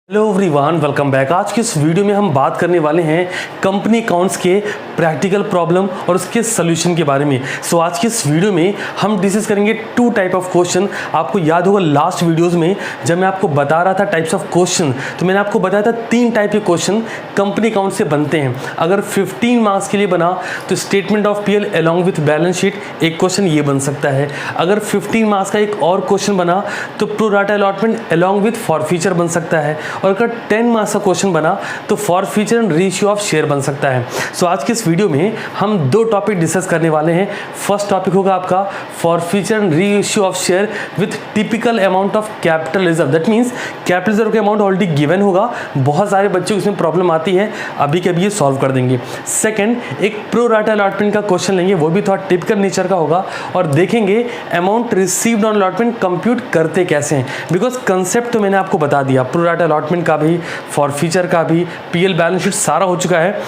Hello everyone, welcome back. आज की इस वीडियो में हम बात करने वाले हैं कंपनी अकाउंट्स के प्रैक्टिकल प्रॉब्लम और उसके सोल्यूशन के बारे में। आज की इस वीडियो में हम डिस्कस करेंगे टू टाइप ऑफ क्वेश्चन। आपको याद होगा लास्ट वीडियोस में जब मैं आपको बता रहा था टाइप्स ऑफ क्वेश्चन, तो मैंने आपको बताया था तीन टाइप के क्वेश्चन कंपनी अकाउंट से बनते हैं। अगर 15 मार्क्स के लिए बना तो statement of PL along with balance sheet एक क्वेश्चन ये बन सकता है। अगर 15 मार्क्स का एक और क्वेश्चन बना तो pro rata allotment along with forfeiture बन सकता है। और अगर 10 मार्क्स का क्वेश्चन बना तो forfeiture and ratio of share बन सकता है। आज की इस वीडियो में हम दो टॉपिक डिस्कस करने वाले हैं। फर्स्ट टॉपिक होगा आपका forfeiture and ratio of share with typical amount of capital reserve. That means capital reserve का अमाउंट ऑलरेडी गिवन होगा, बहुत सारे बच्चों को इसमें प्रॉब्लम आती है, अभी के अभी ये सॉल्व कर देंगे। सेकंड, एक प्रो राटा अलॉटमेंट का क्वेश्चन लेंगे, वो भी थोड़ा टिपिकल नेचर का होगा और देखेंगे amount received on allotment compute करते कैसे हैं। बिकॉज कंसेप्ट तो मैंने आपको बता दिया, प्रो राटा अलॉटमेंट का भी, फॉरफीचर का भी, पीएल बैलेंस शीट सारा हो चुका है।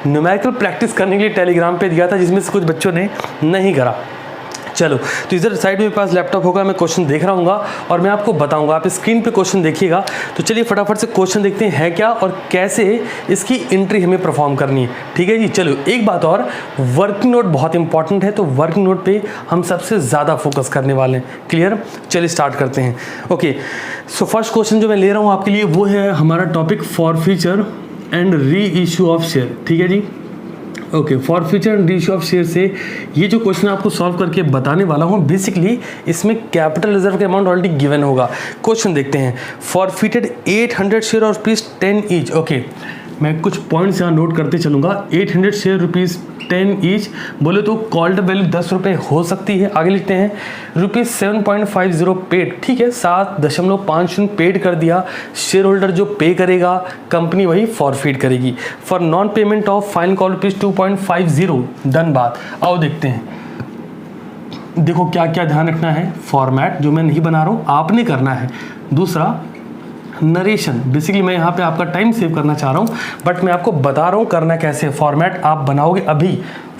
न्यूमेरिकल प्रैक्टिस करने के लिए टेलीग्राम पे दिया था, जिसमें से कुछ बच्चों ने नहीं करा। चलो, तो इधर साइड में पास लैपटॉप होगा, मैं क्वेश्चन देख रहा हूँगा और मैं आपको बताऊंगा। आप स्क्रीन पे क्वेश्चन देखिएगा। तो चलिए फटाफट से क्वेश्चन देखते हैं है क्या और कैसे इसकी एंट्री हमें परफॉर्म करनी है। ठीक है जी। चलो, एक बात और, वर्किंग नोट बहुत इंपॉर्टेंट है, तो वर्किंग नोट पे हम सबसे ज़्यादा फोकस करने वाले हैं। क्लियर? चलिए स्टार्ट करते हैं। ओके, सो फर्स्ट क्वेश्चन जो मैं ले रहा हूँ आपके लिए वो है हमारा topic forfeiture and reissue of share. ठीक है जी। Okay, forfeiture and ratio of share से ये जो क्वेश्चन आपको सॉल्व करके बताने वाला हूँ, बेसिकली इसमें कैपिटल रिजर्व का अमाउंट ऑलरेडी गिवन होगा। क्वेश्चन देखते हैं। फॉरफीटेड 800 शेयर और ₹10 ईच। ओके, मैं कुछ पॉइंट्स यहाँ नोट करते चलूँगा। 800 शेयर ₹10 ईच बोले तो कॉल्ड वैल्यू 10 रुपये हो सकती है। आगे लिखते हैं ₹7.50 पेड। ठीक है, 7.50 पेड कर दिया। शेयर होल्डर जो पे करेगा, कंपनी वही फॉरफीट करेगी। For non payment of final call ₹2.50 done बात। आओ देखते हैं। देखो क्या क्या ध्यान रखना है। फॉर्मेट जो मैं नहीं बना रहा हूँ आपने करना है। दूसरा, नरेशन। बेसिकली मैं यहाँ पे आपका टाइम सेव करना चाह रहा हूँ, बट मैं आपको बता रहा हूँ करना कैसे। फॉर्मेट आप बनाओगे अभी,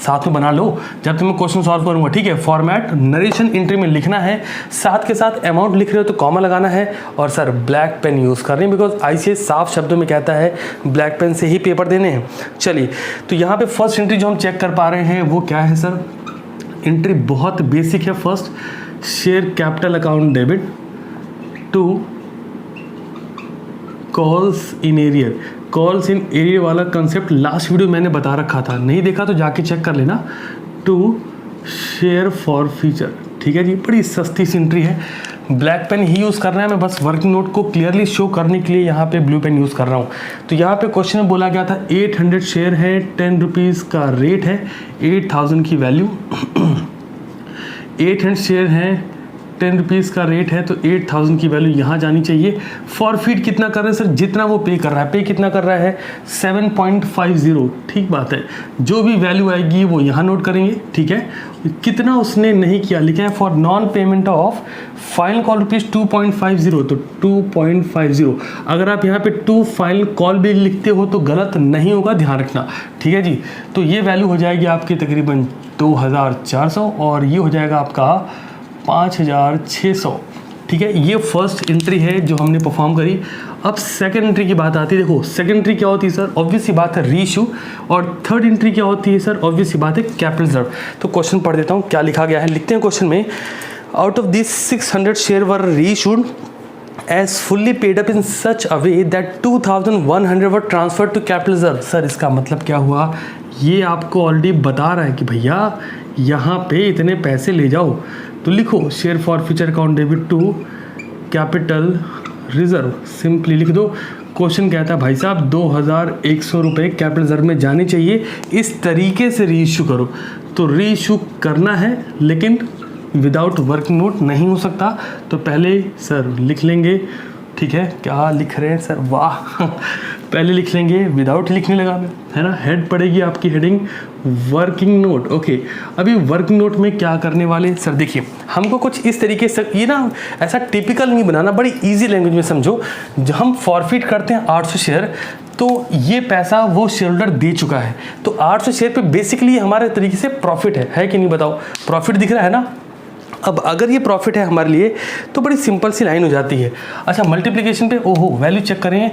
साथ में बना लो जब तुम्हें क्वेश्चन सॉल्व करूँगा। ठीक है, फॉर्मेट नरेशन एंट्री में लिखना है, साथ के साथ अमाउंट लिख रहे हो तो कॉमा लगाना है। और सर ब्लैक पेन यूज़ कर रहे हैं, बिकॉज आईसीएस साफ शब्दों में कहता है ब्लैक पेन से ही पेपर देने हैं। चलिए, तो यहाँ पे फर्स्ट एंट्री जो हम चेक कर पा रहे हैं वो क्या है सर? एंट्री बहुत बेसिक है। First, share capital account debit to calls in arrear. Calls in arrear वाला कंसेप्ट लास्ट वीडियो मैंने बता रखा था, नहीं देखा तो जाके चेक कर लेना। To share forfeiture. ठीक है जी, बड़ी सस्ती सी एंट्री है। ब्लैक पेन ही यूज़ करना है, मैं बस वर्किंग नोट को क्लियरली शो करने के लिए यहाँ पे ब्लू पेन यूज़ कर रहा हूँ। तो यहाँ पे क्वेश्चन में बोला गया था 800 शेयर है, 10 रुपीज़ का रेट है, 8000 की वैल्यू। 800 शेयर हैं, 10 रुपीज़ का रेट है, तो 8000 की वैल्यू यहाँ जानी चाहिए। फॉरफीट कितना कर रहे हैं सर? जितना वो पे कर रहा है। पे कितना कर रहा है? 7.50। ठीक बात है, जो भी वैल्यू आएगी वो यहाँ नोट करेंगे। ठीक है, कितना उसने नहीं किया लिखे हैं for non payment of final call ₹2.50, तो 2.50। अगर आप यहाँ पे 2 फाइनल कॉल भी लिखते हो तो गलत नहीं होगा, ध्यान रखना। ठीक है जी। तो ये वैल्यू हो जाएगी आपकी तकरीबन 2400 और ये हो जाएगा आपका 5600। ठीक है, ये फर्स्ट एंट्री है जो हमने परफॉर्म करी। अब सेकंड एंट्री की बात आती है। देखो सेकंड एंट्री क्या होती है सर? ऑब्वियस सी बात है रीइश्यू। और थर्ड एंट्री क्या होती है सर? ऑब्वियस सी बात है कैपिटल रिजर्व। तो क्वेश्चन पढ़ देता हूँ क्या लिखा गया है। लिखते हैं क्वेश्चन में, out of this 600 share were reissued as fully paid up in such a way that 2100 were transferred to capital reserve। Sir इसका मतलब क्या हुआ? ये आपको ऑलरेडी बता रहा है कि भैया यहाँ पे इतने पैसे ले जाओ। तो लिखो share forfeiture account debit to capital reserve, simply लिख दो। क्वेश्चन कहता है भाई साहब 2100 रुपये कैपिटल रिजर्व में जाने चाहिए, इस तरीके से रीइश्यू करो। तो रीइश्यू करना है लेकिन विदाउट वर्किंग नोट नहीं हो सकता। तो पहले सर लिख लेंगे। ठीक है, क्या लिख रहे हैं सर? वाह पहले लिख लेंगे, विदाउट लिखने लगा मैं, है ना। हेड पड़ेगी आपकी हेडिंग वर्किंग नोट। ओके, अभी वर्किंग नोट में क्या करने वाले सर? देखिए, हमको कुछ इस तरीके से, ये ना ऐसा टिपिकल नहीं बनाना, बड़ी इजी लैंग्वेज में समझो। जब हम फॉरफीट करते हैं 800 शेयर, तो ये पैसा वो शेयर होल्डर दे चुका है। तो 800 शेयर पे बेसिकली हमारे तरीके से प्रॉफिट है कि नहीं? बताओ, प्रॉफिट दिख रहा है ना। अब अगर ये प्रॉफिट है हमारे लिए तो बड़ी सिंपल सी लाइन हो जाती है। अच्छा मल्टीप्लिकेशन पे ओहो वैल्यू चेक करें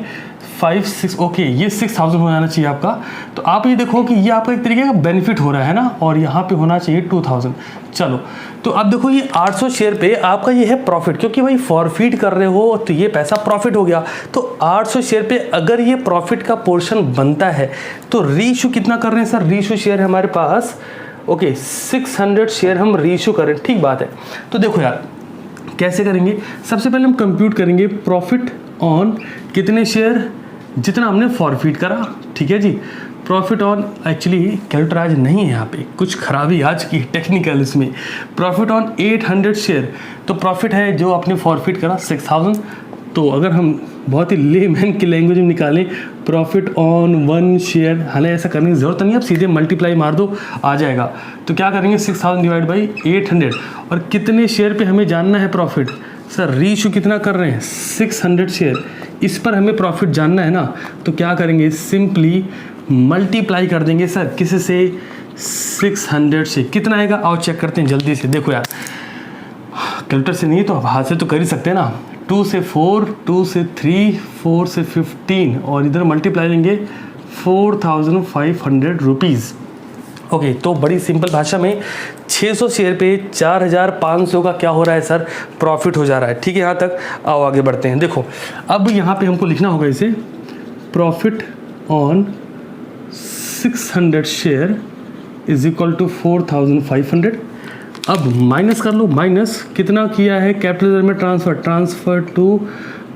5 6 ओके ये 6000 हो जाना चाहिए आपका। तो आप ये देखो कि ये आपका एक तरीके का बेनिफिट हो रहा है ना, और यहाँ पे होना चाहिए 2000। चलो तो अब देखो ये 800 शेयर पे आपका ये है प्रॉफिट, क्योंकि भाई फॉरफीट कर रहे हो तो ये पैसा प्रॉफिट हो गया। तो 800 शेयर पे अगर ये प्रॉफिट का पोर्शन बनता है तो रीइश्यू कितना कर रहे हैं सर? रीइश्यू शेयर है हमारे पास ओके 600 शेयर हम रीइश्यू करें, ठीक बात है। तो देखो यार कैसे करेंगे, सबसे पहले हम कंप्यूट करेंगे प्रॉफिट ऑन कितने शेयर जितना हमने फॉरफीट करा, ठीक है जी। प्रॉफिट ऑन एक्चुअली कैलकुलेटर आज नहीं है, यहाँ पे कुछ खराबी आज की टेक्निकल इसमें। प्रॉफिट ऑन 800 शेयर, तो प्रॉफिट है जो आपने फॉरफीट करा 6000। तो अगर हम बहुत ही लेमैन की लैंग्वेज में निकालें प्रॉफिट ऑन 1 शेयर, हालांकि ऐसा करने की ज़रूरत नहीं, आप सीधे मल्टीप्लाई मार दो आ जाएगा। तो क्या करेंगे 6000 डिवाइड बाई 800, और कितने शेयर पे हमें जानना है प्रॉफिट? सर रीइश्यू कितना कर रहे हैं 600 शेयर, इस पर हमें प्रॉफिट जानना है ना। तो क्या करेंगे सिंपली मल्टीप्लाई कर देंगे सर किसी से 600 से, कितना आएगा आओ चेक करते हैं जल्दी से। देखो यार कैलकुलेटर से नहीं तो हाथ से तो कर ही सकते हैं ना। 2 से 4, 2 से 3, 4 से 15, और इधर मल्टीप्लाई लेंगे 4500 रुपीज़। ओके तो बड़ी सिंपल भाषा में 600 शेयर पे 4500 का क्या हो रहा है सर? प्रॉफिट हो जा रहा है, ठीक है। यहाँ तक आओ आगे बढ़ते हैं। देखो अब यहाँ पे हमको लिखना होगा इसे profit on 600 share is equal to 4500। अब माइनस कर लो, माइनस कितना किया है कैपिटल में ट्रांसफ़र टू,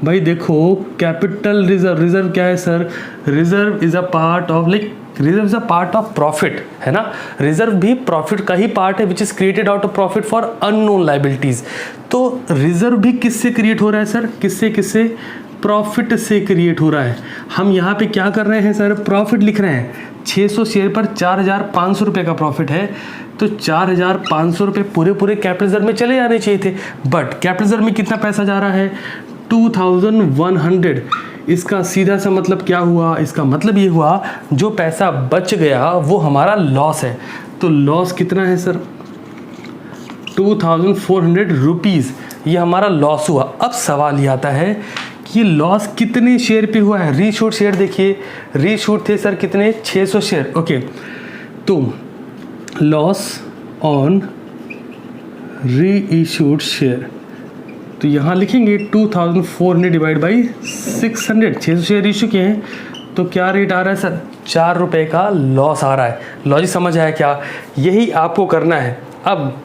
भाई देखो कैपिटल रिजर्व, रिजर्व क्या है sir? Reserve is a part of reserve is a part of profit, है ना। रिजर्व भी प्रॉफिट का ही पार्ट है which is created out of profit for unknown liabilities. तो रिजर्व भी किससे क्रिएट हो रहा है सर? किससे? प्रॉफिट से क्रिएट हो रहा है। हम यहाँ पे क्या कर रहे हैं सर? प्रॉफिट लिख रहे हैं। 600 शेयर पर 4500 रुपये का प्रॉफिट है, तो 4500 रुपये पूरे कैपिटल रिजर्व में चले जाने चाहिए थे, बट कैपिटल रिजर्व में कितना पैसा जा रहा है? 2100। इसका सीधा सा मतलब क्या हुआ? इसका मतलब ये हुआ जो पैसा बच गया वो हमारा लॉस है। तो लॉस कितना है सर? 2400 रुपीज़, ये हमारा लॉस हुआ। अब सवाल ये आता है कि लॉस कितने शेयर पे हुआ है? रीइश्यूड शेयर देखिए, रीइश्यूड थे सर कितने? 600 शेयर। ओके तो लॉस ऑन रीइश्यूड शेयर, तो यहाँ लिखेंगे 2400 डिवाइड बाई 600। 600 शेयर इशू किए हैं तो क्या रेट आ रहा है सर? 4 रुपये का लॉस आ रहा है। लॉजिक समझ आया क्या? यही आपको करना है। अब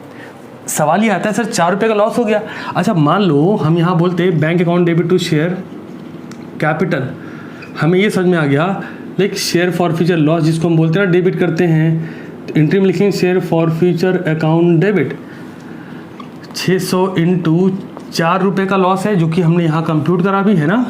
सवाल ये आता है सर 4 रुपये का लॉस हो गया। अच्छा मान लो हम यहाँ बोलते हैं bank account debit to share capital, हमें ये समझ में आ गया like share forfeiture loss जिसको हम बोलते हैं ना डेबिट करते हैं, तो एंट्री में लिखेंगे share forfeiture account debit 600 into 4 रुपये का लॉस है जो कि हमने यहाँ कंप्यूट करा भी है ना।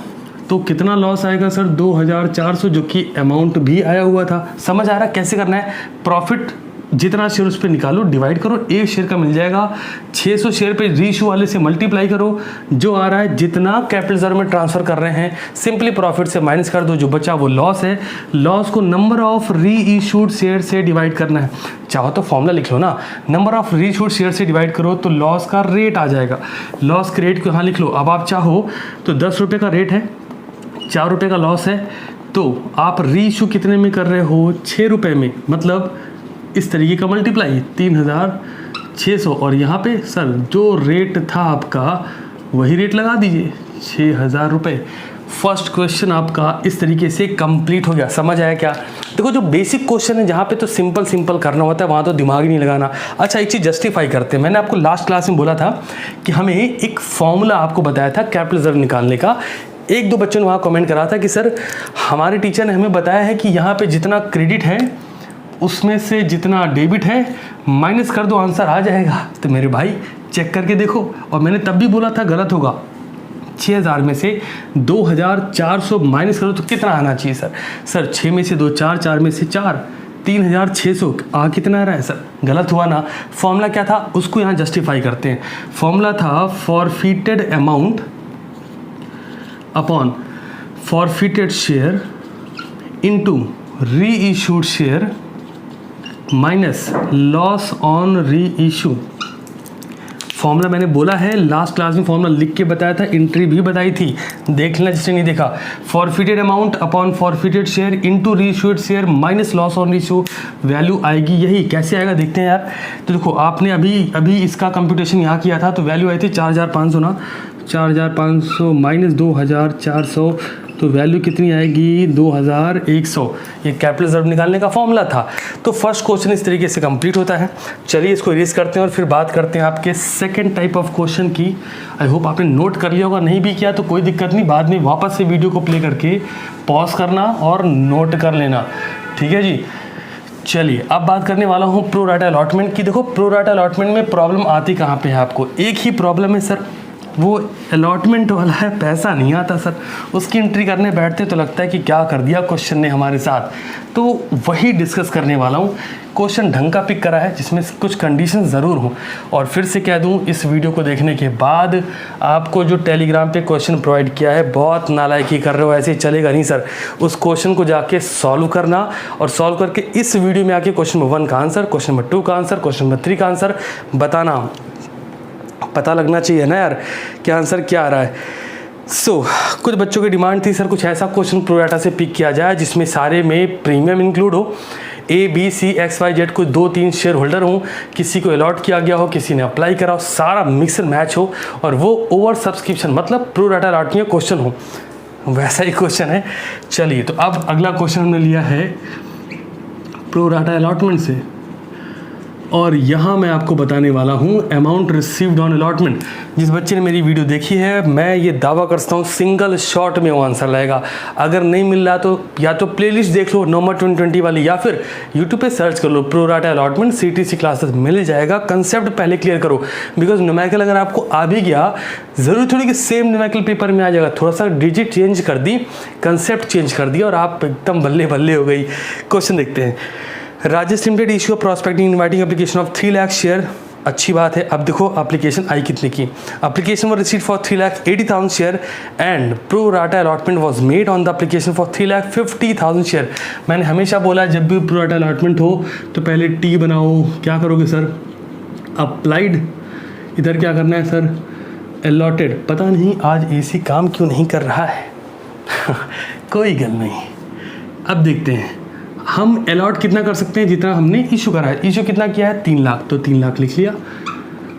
तो कितना लॉस आएगा सर? 2400, जो कि अमाउंट भी आया हुआ था। समझ आ रहा कैसे करना है? प्रॉफिट जितना शेयर उस पर निकालो, डिवाइड करो, एक शेयर का मिल जाएगा। 600 शेयर पे रीइश्यू वाले से मल्टीप्लाई करो, जो आ रहा है जितना कैपिटल रिजर्व में ट्रांसफर कर रहे हैं सिंपली प्रॉफिट से माइनस कर दो, जो बचा वो लॉस है। लॉस को नंबर ऑफ रीइश्यूड शेयर से डिवाइड करना है। चाहो तो फॉर्मूला लिख लो ना, नंबर ऑफ रीइश्यूड शेयर से डिवाइड करो तो लॉस का रेट आ जाएगा। लॉस के रेट को यहाँ लिख लो। अब आप चाहो तो 10 रुपये का रेट है, 4 रुपये का लॉस है, तो आप रीइश्यू कितने में कर रहे हो? 6 रुपये में, मतलब इस तरीके का मल्टीप्लाई 3600, और यहाँ पे सर जो रेट था आपका वही रेट लगा दीजिए 6000 रुपये। फर्स्ट क्वेश्चन आपका इस तरीके से कंप्लीट हो गया। समझ आया क्या? देखो जो बेसिक क्वेश्चन है जहाँ पे तो सिंपल करना होता है वहाँ तो दिमाग ही नहीं लगाना। अच्छा एक चीज़ जस्टिफाई करते हैं, मैंने आपको लास्ट क्लास में बोला था कि हमें एक फॉर्मूला आपको बताया था कैपिटल रिजर्व निकालने का। एक दो बच्चों ने वहाँ कमेंट करा था कि सर हमारे टीचर ने हमें बताया है कि यहाँ पे जितना क्रेडिट है उसमें से जितना डेबिट है माइनस कर दो, आंसर आ जाएगा। तो मेरे भाई चेक करके देखो, और मैंने तब भी बोला था गलत होगा। 6000 में से 2400 माइनस करो तो कितना आना चाहिए सर? सर 6 में से 2 4, 4 में से 4, 3600 आ कितना आ रहा है सर? गलत हुआ ना। फॉर्मूला क्या था उसको यहाँ जस्टिफाई करते हैं। फॉर्मूला था forfeited amount upon forfeited share into reissued share minus loss on reissue. Formula मैंने बोला है, लास्ट क्लास में फॉर्मूला लिख के बताया था, एंट्री भी बताई थी, देख लेना जिसने नहीं देखा। Forfeited amount upon forfeited share into reissued share minus loss on issue, value आएगी यही। कैसे आएगा देखते हैं यार। तो देखो आपने अभी इसका कंप्यूटेशन यहाँ किया था, तो वैल्यू आई थी 4500 ना, 4500 माइनस 2400, तो वैल्यू कितनी आएगी 2100। ये कैपिटल रिजर्व निकालने का फॉर्मूला था। तो फर्स्ट क्वेश्चन इस तरीके से कंप्लीट होता है। चलिए इसको इरेज करते हैं और फिर बात करते हैं आपके सेकंड टाइप ऑफ क्वेश्चन की। आई होप आपने नोट कर लिया होगा, नहीं भी किया तो कोई दिक्कत नहीं, बाद में वापस से वीडियो को प्ले करके पॉज करना और नोट कर लेना, ठीक है जी। चलिए अब बात करने वाला हूँ प्रो राटा अलॉटमेंट की। देखो प्रो राटा अलॉटमेंट में प्रॉब्लम आती कहाँ पे है आपको, एक ही प्रॉब्लम है सर, वो अलॉटमेंट वाला है, पैसा नहीं आता सर। उसकी एंट्री करने बैठते तो लगता है कि क्या कर दिया क्वेश्चन ने हमारे साथ, तो वही डिस्कस करने वाला हूँ। क्वेश्चन ढंग का पिक करा है जिसमें कुछ कंडीशन ज़रूर हों। और फिर से कह दूँ, इस वीडियो को देखने के बाद आपको जो टेलीग्राम पे क्वेश्चन प्रोवाइड किया है, बहुत नालायकी कर रहे हो, ऐसे चलेगा नहीं सर। उस क्वेश्चन को जाके सॉल्व करना और सॉल्व करके इस वीडियो में आके क्वेश्चन नंबर 1 का आंसर, क्वेश्चन नंबर 2 का आंसर, क्वेश्चन नंबर 3 का आंसर बताना। पता लगना चाहिए ना यार कि आंसर क्या आ रहा है। कुछ बच्चों की डिमांड थी सर कुछ ऐसा question pro rata pick किया जाए जिसमें सारे में प्रीमियम इंक्लूड हो, A B C X Y Z कोई 2-3 शेयर होल्डर हों, किसी को अलॉट किया गया हो, किसी ने अप्लाई करा हो, सारा मिक्सर मैच हो और वो ओवर सब्सक्रिप्शन मतलब प्रो राटा अलॉटमेंट क्वेश्चन हो, वैसा ही क्वेश्चन है। चलिए तो अब अगला क्वेश्चन हमने लिया है प्रो राटा अलॉटमेंट से, और यहाँ मैं आपको बताने वाला हूँ अमाउंट रिसीव्ड ऑन अलॉटमेंट। जिस बच्चे ने मेरी वीडियो देखी है, मैं ये दावा करता हूँ सिंगल शॉट में वो आंसर लाएगा। अगर नहीं मिल रहा तो या तो प्लेलिस्ट देख लो नवंबर 2020 वाली, या फिर यूट्यूब पे सर्च कर लो pro rata allotment CTC classes, मिल जाएगा। कंसेप्ट पहले क्लियर करो, बिकॉज न्यूमेरिकल अगर आपको आ भी गया, ज़रूरी थोड़ी कि सेम न्यूमेरिकल पेपर में आ जाएगा। थोड़ा सा डिजिट चेंज कर दी, कंसेप्ट चेंज कर दिया और आप एकदम बल्ले बल्ले हो गई। क्वेश्चन देखते हैं। Rajesh limited issue prospecting inviting application of 3 lakh share, अच्छी बात है। अब देखो एप्लीकेशन आई कितने की, application were received for 3,80,000 share and pro rata allotment was made on the application for 3,50,000 share. मैंने हमेशा बोला जब भी प्रो राटा अलॉटमेंट हो तो पहले टी बनाओ। क्या करोगे सर, अप्लाइड, इधर क्या करना है सर, अलॉटेड। पता नहीं आज AC काम क्यों नहीं कर रहा है कोई गल नहीं। अब देखते हैं हम अलॉट कितना कर सकते हैं, जितना हमने इशू करा है। इशू कितना किया है 3 लाख, तो 3 लाख लिख लिया।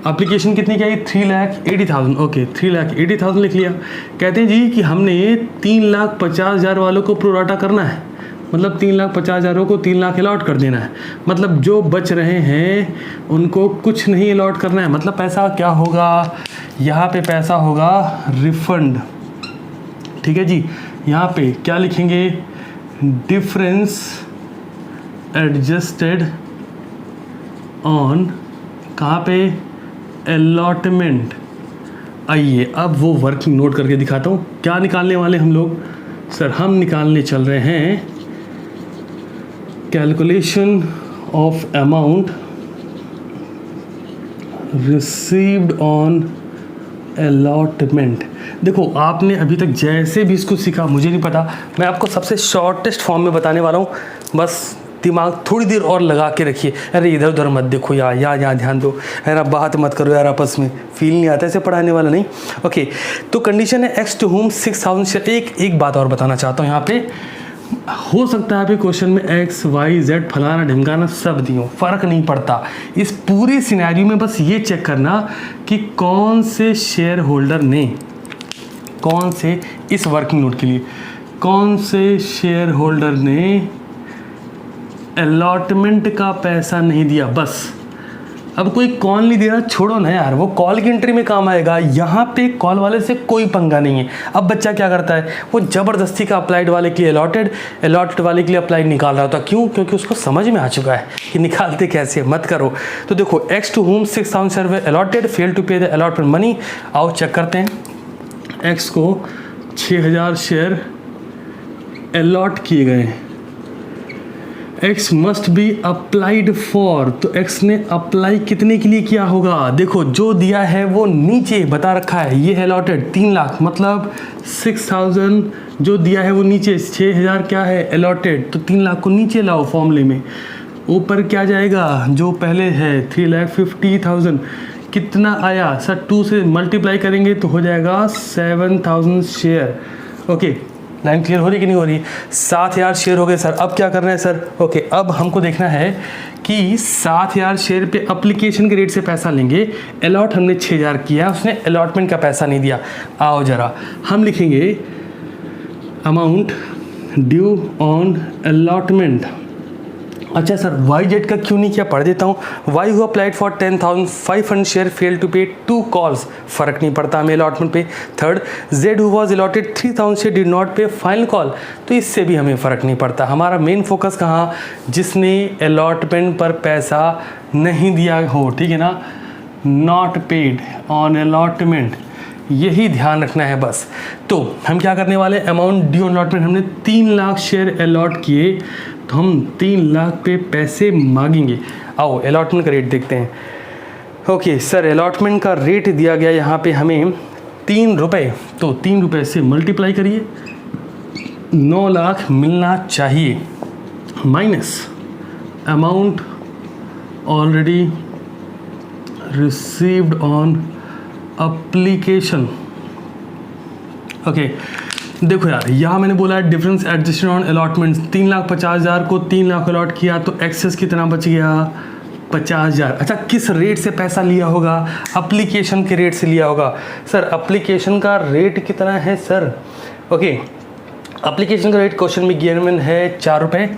एप्लीकेशन कितनी क्या है 3,80,000, ओके 3,80,000 लिख लिया। कहते हैं जी कि हमने 3,50,000 वालों को प्रो राटा करना है, मतलब 3,50,000 को 3 लाख अलॉट कर देना है। मतलब जो बच रहे हैं उनको कुछ नहीं अलॉट करना है। मतलब पैसा क्या होगा, यहाँ पे पैसा होगा रिफंड, ठीक है जी। यहाँ पे क्या लिखेंगे, डिफरेंस एडजस्टेड ऑन, कहाँ पे, अलॉटमेंट। आइए अब वो वर्किंग नोट करके दिखाता हूँ। क्या निकालने वाले हम लोग सर, हम निकालने चल रहे हैं calculation of amount received on allotment. देखो आपने अभी तक जैसे भी इसको सीखा, मुझे नहीं पता, मैं आपको सबसे शॉर्टेस्ट फॉर्म में बताने वाला हूँ। बस दिमाग थोड़ी देर और लगा के रखिए। अरे इधर उधर मत देखो यार, यहाँ ध्यान दो यार, बात मत करो यार आपस में, फील नहीं आता ऐसे पढ़ाने वाला नहीं। ओके, तो कंडीशन है एक्स टू होम 6,000 शेयर। एक बात और बताना चाहता हूँ यहाँ पे, हो सकता है अभी क्वेश्चन में एक्स वाई जेड फलाना ढिमकाना सब दियो, फर्क नहीं पड़ता। इस पूरी सिनेरियो में बस ये चेक करना कि कौन से शेयर होल्डर ने, कौन से, इस वर्किंग नोट के लिए कौन से शेयर होल्डर ने अलॉटमेंट का पैसा नहीं दिया। बस अब कोई कॉल नहीं दे रहा, छोड़ो ना यार, वो कॉल की एंट्री में काम आएगा। यहाँ पे कॉल वाले से कोई पंगा नहीं है। अब बच्चा क्या करता है, वो ज़बरदस्ती का अप्लाइड वाले के लिए अलॉटेड वाले के लिए अप्लाइड निकाल रहा होता। क्यों? क्योंकि उसको समझ में आ चुका है कि निकालते कैसे, मत करो। तो देखो X to whom 6,000 share were allotted, fail to pay the allotment money. आओ चेक करते हैं। एक्स को 6,000 शेयर अलॉट किए गए। X must be applied for, तो एक्स ने अप्लाई कितने के लिए किया होगा। देखो जो दिया है वो नीचे बता रखा है, ये है अलॉटेड 3 लाख, मतलब 6,000 जो दिया है वो नीचे, 6,000 क्या है अलॉटेड, तो 3 लाख को नीचे लाओ फॉर्मूले में। ऊपर क्या जाएगा जो पहले है 3,50,000, कितना आया सर, 2 से मल्टीप्लाई करेंगे तो हो जाएगा 7000 शेयर। ओके, लाइन क्लियर हो रही कि नहीं हो रही? 7000 शेयर हो गए सर। अब क्या करना है सर? ओके, अब हमको देखना है कि 7000 शेयर पे अप्लीकेशन के रेट से पैसा लेंगे। अलॉट हमने 6000 किया, उसने अलॉटमेंट का पैसा नहीं दिया। आओ जरा हम लिखेंगे अमाउंट ड्यू ऑन अलॉटमेंट। अच्छा सर, वाई जेड का क्यों नहीं किया, पढ़ देता हूँ। Y who applied for 10,500 share fail to pay 2 calls, फर्क नहीं पड़ता हमें अलॉटमेंट पे। Third, Z who was allotted 3000 share did not pay final call, तो इससे भी हमें फ़र्क नहीं पड़ता। हमारा मेन फोकस कहाँ, जिसने अलॉटमेंट पर पैसा नहीं दिया हो, ठीक है ना, नॉट पेड ऑन अलॉटमेंट, यही ध्यान रखना है बस। तो हम क्या करने वाले, अमाउंट ड्यू ऑन अलॉटमेंट, हमने 3 लाख शेयर अलॉट किए तो हम 3 लाख पे पैसे मांगेंगे। आओ अलॉटमेंट का रेट देखते हैं। ओके सर, अलॉटमेंट का रेट दिया गया यहाँ पे हमें 3 रुपये, तो 3 रुपये से मल्टीप्लाई करिए, 9 लाख मिलना चाहिए, minus amount already received on application. Okay, देखो यार, यहाँ मैंने बोला है डिफरेंस एडजस्टेड ऑन अलॉटमेंट, 3,50,000 को 3 लाख अलॉट किया तो एक्सेस कितना बच गया, 50,000। अच्छा, किस रेट से पैसा लिया होगा, अप्लीकेशन के रेट से लिया होगा। सर अप्लीकेशन का रेट कितना है सर? ओके, अप्लीकेशन का रेट क्वेश्चन में गिवन है 4 रुपये।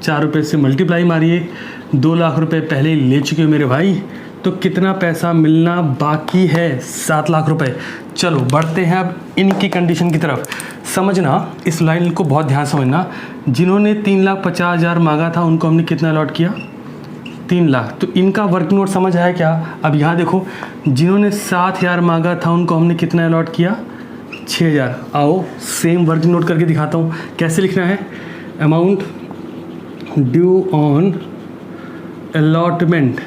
4 रुपये से मल्टीप्लाई मारिए, 2 लाख रुपए पहले ही ले चुके हो मेरे भाई, तो कितना पैसा मिलना बाकी है, 7 लाख रुपए। चलो बढ़ते हैं अब इनकी कंडीशन की तरफ। समझना, इस लाइन को बहुत ध्यान समझना। जिन्होंने 3,50,000 मांगा था उनको हमने कितना अलॉट किया, 3 लाख, तो इनका वर्किंग नोट समझ आया क्या? अब यहाँ देखो, जिन्होंने 7,000 मांगा था उनको हमने कितना अलॉट किया, 6,000। आओ सेम वर्किंग नोट करके दिखाता हूँ कैसे लिखना है। Amount due on allotment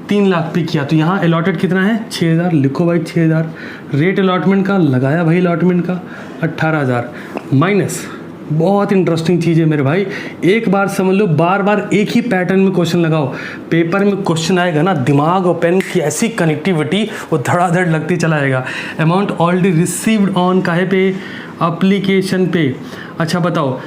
3 lakh पे किया, तो यहाँ अलॉटेड कितना है, 6,000। लिखो भाई 6,000। रेट अलॉटमेंट का लगाया भाई, अलॉटमेंट का 18,000, माइनस, बहुत इंटरेस्टिंग चीज़ है मेरे भाई, एक बार समझ लो, बार बार एक ही पैटर्न में क्वेश्चन लगाओ। पेपर में क्वेश्चन आएगा ना, दिमाग और पेन की ऐसी कनेक्टिविटी, वो धड़ाधड़ लगती चला जाएगा। अमाउंट ऑलरेडी रिसीव्ड ऑन काहे पे, एप्लीकेशन पे। अच्छा बताओ,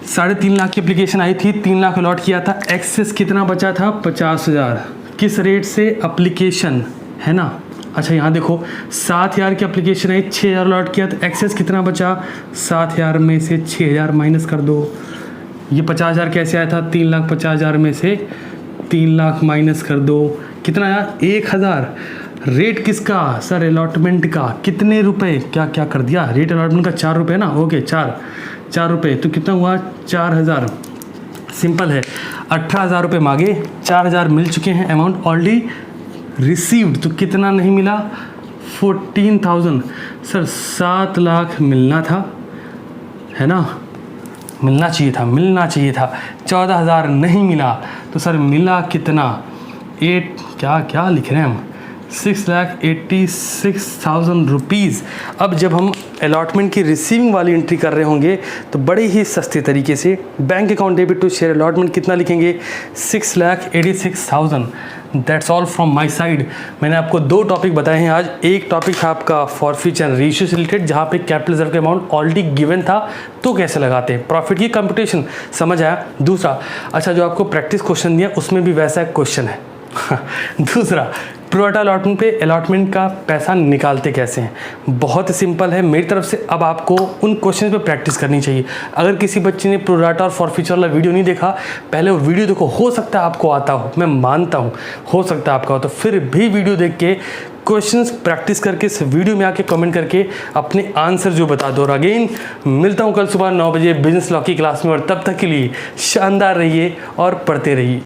3.5 लाख की एप्लीकेशन आई थी, 3 लाख अलॉट किया था, एक्सेस कितना बचा था, 50,000। किस रेट से, एप्लीकेशन, है ना। अच्छा यहाँ देखो, 7,000 की एप्लीकेशन है, 6,000 अलॉट किया, तो एक्सेस कितना बचा, 7,000 में से 6,000 माइनस कर दो। ये 50,000 कैसे आया था, 3,50,000 में से 3 लाख माइनस कर दो, कितना आया, 1,000। रेट किसका सर, अलॉटमेंट का, कितने रुपए, क्या क्या कर दिया, रेट अलॉटमेंट का 4 रुपये ना, ओके 4 रुपये, तो कितना हुआ, 4,000। सिंपल है, 18,000 रुपये मांगे, 4,000 मिल चुके हैं। अमाउंट ऑलरेडी रिसीव्ड, तो कितना नहीं मिला, 14,000। सर 7 लाख मिलना था, है ना, मिलना चाहिए था। 14,000 नहीं मिला, तो सर मिला कितना, 8, क्या लिख रहे हैं हम, 6,86,000 रुपीज़। अब जब हम अलॉटमेंट की रिसीविंग वाली एंट्री कर रहे होंगे तो बड़े ही सस्ते तरीके से bank account debit to share allotment कितना लिखेंगे, 6,86,000। That's all from my side. मैंने आपको 2 टॉपिक बताए हैं आज। एक टॉपिक है आपका फॉरफीट एंड रेशियो से रिलेटेड, जहाँ पे कैपिटल रिजर्व का अमाउंट ऑलरेडी गिवन था, तो कैसे लगाते हैं, प्रॉफिट की कंप्यूटेशन, समझ आया। दूसरा, अच्छा जो आपको प्रैक्टिस क्वेश्चन दिया उसमें भी वैसा एक क्वेश्चन है। दूसरा, प्रोरेटा अलॉटमेंट पे अलॉटमेंट का पैसा निकालते कैसे हैं, बहुत सिंपल है। मेरी तरफ से अब आपको उन क्वेश्चन पे प्रैक्टिस करनी चाहिए। अगर किसी बच्चे ने प्रोरेटा और फॉरफीचर वाला वीडियो नहीं देखा, पहले वो वीडियो देखो, हो सकता है आपको आता हो, मैं मानता हूँ हो सकता है आपका हो, तो फिर भी वीडियो देख के क्वेश्चंस प्रैक्टिस करके इस वीडियो में आके कमेंट करके अपने आंसर जो बता दो। और अगेन मिलता हूँ कल सुबह 9 बजे बिजनेस लॉ की क्लास में, और तब तक के लिए शानदार रहिए और पढ़ते रहिए।